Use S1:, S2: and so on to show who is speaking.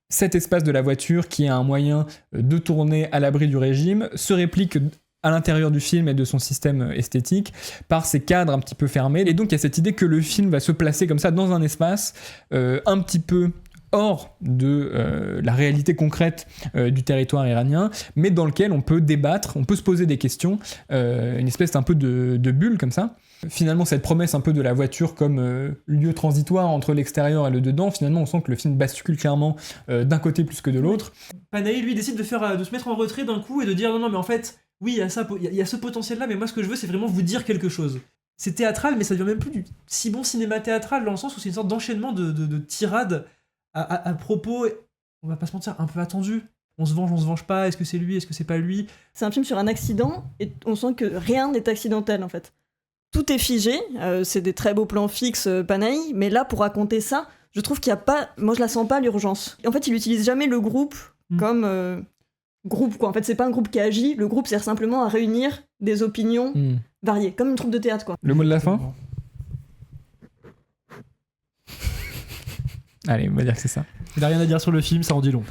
S1: cet espace de la voiture, qui est un moyen de tourner à l'abri du régime, se réplique à l'intérieur du film et de son système esthétique par ces cadres un petit peu fermés. Et donc il y a cette idée que le film va se placer comme ça dans un espace un petit peu hors de la réalité concrète du territoire iranien, mais dans lequel on peut débattre, on peut se poser des questions, une espèce un peu de bulle comme ça. Finalement, cette promesse un peu de la voiture comme lieu transitoire entre l'extérieur et le dedans, finalement, on sent que le film bascule clairement d'un côté plus que de l'autre.
S2: Panahi, lui, décide de se mettre en retrait d'un coup et de dire non, mais en fait, oui, il y a ce potentiel-là, mais moi, ce que je veux, c'est vraiment vous dire quelque chose. C'est théâtral, mais ça devient même plus du si bon cinéma théâtral, dans le sens où c'est une sorte d'enchaînement de tirades à propos, on va pas se mentir, un peu attendu. On se venge pas, est-ce que c'est lui, est-ce que c'est pas lui?
S3: C'est un film sur un accident, et on sent que rien n'est accidentel, en fait. Tout est figé, c'est des très beaux plans fixes, Panahi, mais là, pour raconter ça, je trouve qu'il y a pas... Moi, je la sens pas, l'urgence. Et en fait, il utilise jamais le groupe comme groupe, quoi. En fait, c'est pas un groupe qui agit, le groupe sert simplement à réunir des opinions variées, comme une troupe de théâtre, quoi.
S1: Le mot de la fin ? Allez, on va dire que c'est ça.
S2: Il a rien à dire sur le film, ça en dit long.